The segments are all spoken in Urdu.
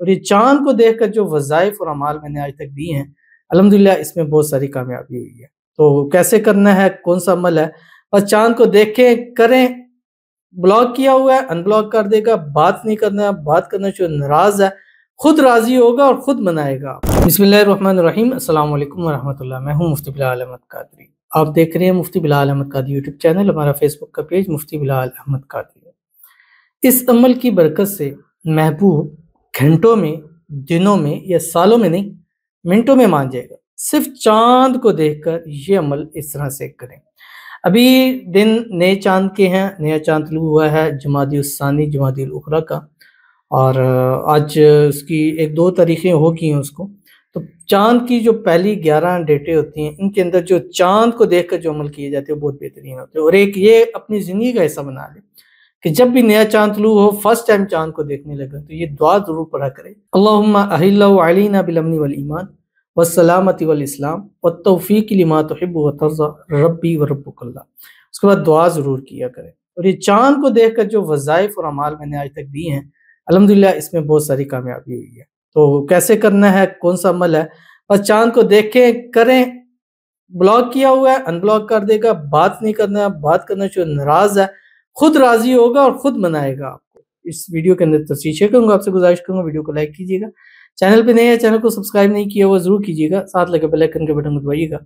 اور یہ چاند کو دیکھ کر جو وظائف اور اعمال میں نے آج تک دی ہیں الحمدللہ اس میں بہت ساری کامیابی ہوئی ہے۔ تو کیسے کرنا ہے، کون سا عمل ہے، بس چاند کو دیکھیں، کریں، بلاک کیا ہوا ہے ان بلاک کر دے گا، بات نہیں کرنا ہے، بات کرنا جو ناراض ہے خود راضی ہوگا اور خود منائے گا۔ بسم اللہ الرحمن الرحیم، السلام علیکم ورحمۃ اللہ، میں ہوں مفتی بلال احمد قادری۔ آپ دیکھ رہے ہیں مفتی بلال احمد قادری یوٹیوب چینل، ہمارا فیس بک کا پیج مفتی بلال احمد قادری۔ اس عمل کی برکت سے محبوب گھنٹوں میں، دنوں میں یا سالوں میں نہیں، منٹوں میں مان جائے گا۔ صرف چاند کو دیکھ کر یہ عمل اس طرح سے کریں۔ ابھی دن نئے چاند کے ہیں، نیا چاند طلوع ہوا ہے جمادی الثانی جمادی الاخری کا، اور آج اس کی 1-2 تاریخیں ہو گئی ہیں اس کو۔ تو چاند کی جو پہلی 11 ڈیٹیں ہوتی ہیں ان کے اندر جو چاند کو دیکھ کر جو عمل کیے جاتے ہیں وہ بہت بہترین ہوتے ہیں، اور ایک یہ اپنی زندگی کا حصہ بنا لیں کہ جب بھی نیا چاند طلوع ہو، فرسٹ ٹائم چاند کو دیکھنے لگا تو یہ دعا ضرور پڑھا کرے، اللہم احلہ علینا بالامن والایمان والسلامۃ والاسلام والتوفیق لما تحب وترضى ربی وربک اللہ۔ اس کے بعد دعا ضرور کیا کرے، اور یہ چاند کو دیکھ کر جو وظائف اور اعمال میں نے آج تک دی ہیں الحمدللہ اس میں بہت ساری کامیابی ہوئی ہے۔ تو کیسے کرنا ہے، کون سا عمل ہے، بس چاند کو دیکھیں، کریں، بلاک کیا ہوا ہے ان بلاک کر دے گا، بات نہیں کرنا ہے، بات کرنا جو ناراض ہے خود راضی ہوگا اور خود منائے گا آپ کو۔ اس ویڈیو کے اندر تفصیل شیئر کروں گا، آپ سے گزارش کروں گا ویڈیو کو لائک کیجیے گا، چینل پہ نئے ہیں چینل کو سبسکرائب نہیں کیا وہ ضرور کیجیے گا، ساتھ لگے بیل آئیکن کے بٹن کو دبائیے گا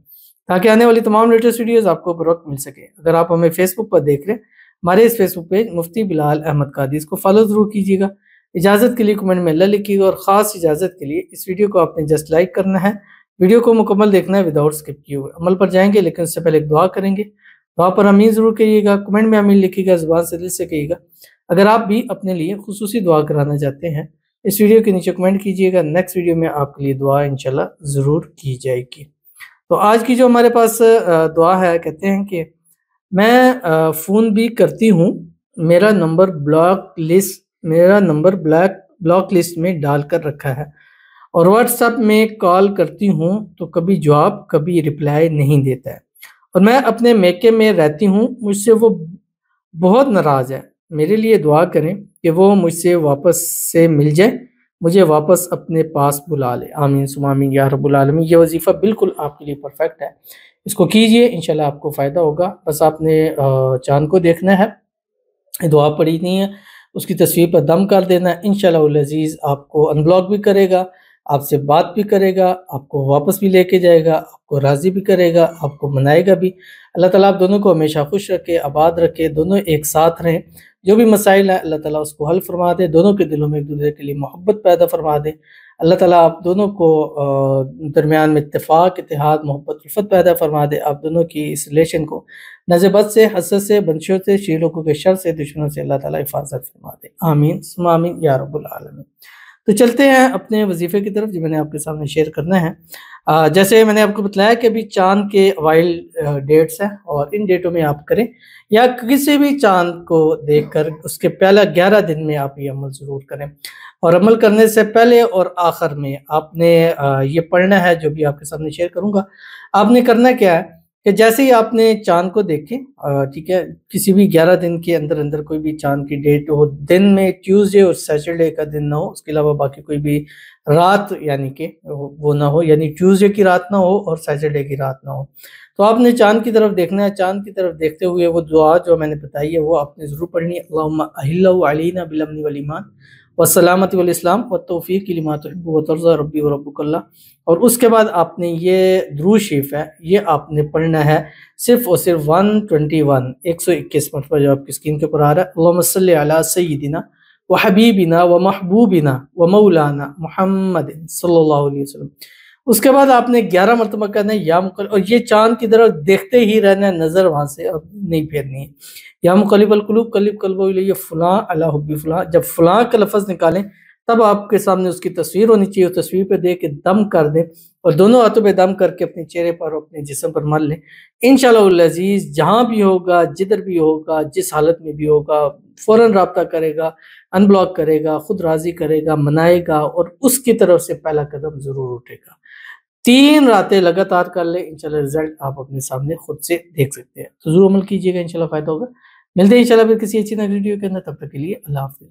تاکہ آنے والی تمام لیٹسٹ ویڈیوز آپ کو بر وقت مل سکے۔ اگر آپ ہمیں فیس بک پر دیکھ رہے ہیں، ہمارے اس فیس بک پیج مفتی بلال احمد قادری، اس کو فالو ضرور کیجیے گا۔ اجازت کے لیے کمنٹ میں اللہ لکھیے گا، اور خاص اجازت کے لیے اس ویڈیو کو آپ نے جسٹ لائک کرنا ہے، ویڈیو کو مکمل دیکھنا ہے وداؤٹ اسکپ کیے ہوئے۔ عمل پر جائیں گے لیکن اس سے پہلے ایک دعا کریں گے، دعا پر آمین ضرور کہیے گا، کمنٹ میں آمین لکھیے گا، زبان سے دل سے کہیے گا۔ اگر آپ بھی اپنے لیے خصوصی دعا کرانا چاہتے ہیں اس ویڈیو کے نیچے کمنٹ کیجیے گا، نیکسٹ ویڈیو میں آپ کے لیے دعا انشاءاللہ ضرور کی جائے گی۔ تو آج کی جو ہمارے پاس دعا ہے، کہتے ہیں کہ میں فون بھی کرتی ہوں، میرا نمبر بلاک لسٹ میں ڈال کر رکھا ہے، اور واٹس ایپ میں کال کرتی ہوں تو کبھی جواب کبھی رپلائی نہیں دیتا ہے، اور میں اپنے میکے میں رہتی ہوں، مجھ سے وہ بہت ناراض ہے، میرے لیے دعا کریں کہ وہ مجھ سے واپس سے مل جائے، مجھے واپس اپنے پاس بلا لے، آمین ثم آمین یا رب العالمین۔ یہ وظیفہ بالکل آپ کے لیے پرفیکٹ ہے، اس کو کیجئے، انشاءاللہ آپ کو فائدہ ہوگا۔ بس آپ نے چاند کو دیکھنا ہے، دعا پڑھی نہیں ہے، اس کی تصویر پر دم کر دینا ہے، انشاءاللہ العزیز آپ کو ان بلاک بھی کرے گا، آپ سے بات بھی کرے گا، آپ کو واپس بھی لے کے جائے گا، آپ کو راضی بھی کرے گا، آپ کو منائے گا بھی۔ اللہ تعالیٰ آپ دونوں کو ہمیشہ خوش رکھے، آباد رکھے، دونوں ایک ساتھ رہیں، جو بھی مسائل ہیں اللہ تعالیٰ اس کو حل فرما دے، دونوں کے دلوں میں ایک دوسرے کے لیے محبت پیدا فرما دے، اللہ تعالیٰ آپ دونوں کو درمیان میں اتفاق، اتحاد، محبت، الفت پیدا فرما دے، آپ دونوں کی اس ریلیشن کو نظر بد سے، حسد سے، بندشوں سے، شریر لوگوں کے شر سے، دشمنوں سے اللہ تعالیٰ حفاظت فرما دے، آمین ثم آمین یا رب العالمین۔ تو چلتے ہیں اپنے وظیفے کی طرف جو میں نے آپ کے سامنے شیئر کرنا ہے۔ جیسے میں نے آپ کو بتلایا کہ ابھی چاند کے اوائل ڈیٹس ہیں، اور ان ڈیٹوں میں آپ کریں، یا کسی بھی چاند کو دیکھ کر اس کے پہلا 11 دن میں آپ یہ عمل ضرور کریں، اور عمل کرنے سے پہلے اور آخر میں آپ نے یہ پڑھنا ہے جو بھی آپ کے سامنے شیئر کروں گا۔ آپ نے کرنا کیا ہے کہ جیسے ہی آپ نے چاند کو دیکھیں، ٹھیک ہے، کسی بھی 11 دن کے اندر کوئی بھی چاند کی ڈیٹ ہو، دن میں ٹیوزڈے اور سیٹرڈے کا دن نہ ہو، اس کے علاوہ باقی کوئی بھی رات یعنی کہ وہ نہ ہو، یعنی ٹیوزڈے کی رات نہ ہو اور سیٹرڈے کی رات نہ ہو، تو آپ نے چاند کی طرف دیکھنا ہے۔ چاند کی طرف دیکھتے ہوئے وہ دعا جو میں نے بتائی ہے وہ آپ نے ضرور پڑھنی ہے، اللہم احلہ علینا بالامن والایمان والسلامۃ والاسلام والتوفیق لما تحب وترضى ربی وربک اللہ۔ اور اس کے بعد آپ نے یہ درود شریف ہے، یہ آپ نے پڑھنا ہے صرف اور صرف 121 مرتبہ، جو آپ کی اسکرین کے اوپر آ رہا ہے، اللہم صلی علی سیدنا وحبیبنا ومحبوبنا ومولانا محمد صلی اللہ علیہ وسلم۔ اس کے بعد آپ نے 11 مرتبہ کہنا ہے یا مقلب، اور یہ چاند کی طرف دیکھتے ہی رہنا ہے، نظر وہاں سے اب نہیں پھیرنی ہے، یا مقلب القلوب قلب قلبہ الیہ فلاں علی حب فلاں، جب فلاں کا لفظ نکالیں تب آپ کے سامنے اس کی تصویر ہونی چاہیے، اس تصویر پہ دے کے دم کر دیں، اور دونوں ہاتھوں پہ دم کر کے اپنے چہرے پر اور اپنے جسم پر مل لیں، انشاءاللہ العزیز جہاں بھی ہوگا، جدھر بھی ہوگا، جس حالت میں بھی ہوگا، فوراً رابطہ کرے گا، ان بلاک کرے گا، خود راضی کرے گا، منائے گا، اور اس کی طرف سے پہلا قدم ضرور اٹھے گا۔ 3 راتیں لگاتار کر لیں، انشاءاللہ رزلٹ آپ اپنے سامنے خود سے دیکھ سکتے ہیں۔ تو ضرور عمل کیجیے گا، انشاءاللہ فائدہ ہوگا۔ ملتے ہیں انشاءاللہ پھر کسی اچھی نئی ویڈیو کے اندر، تب تک کے لیے اللہ حافظ۔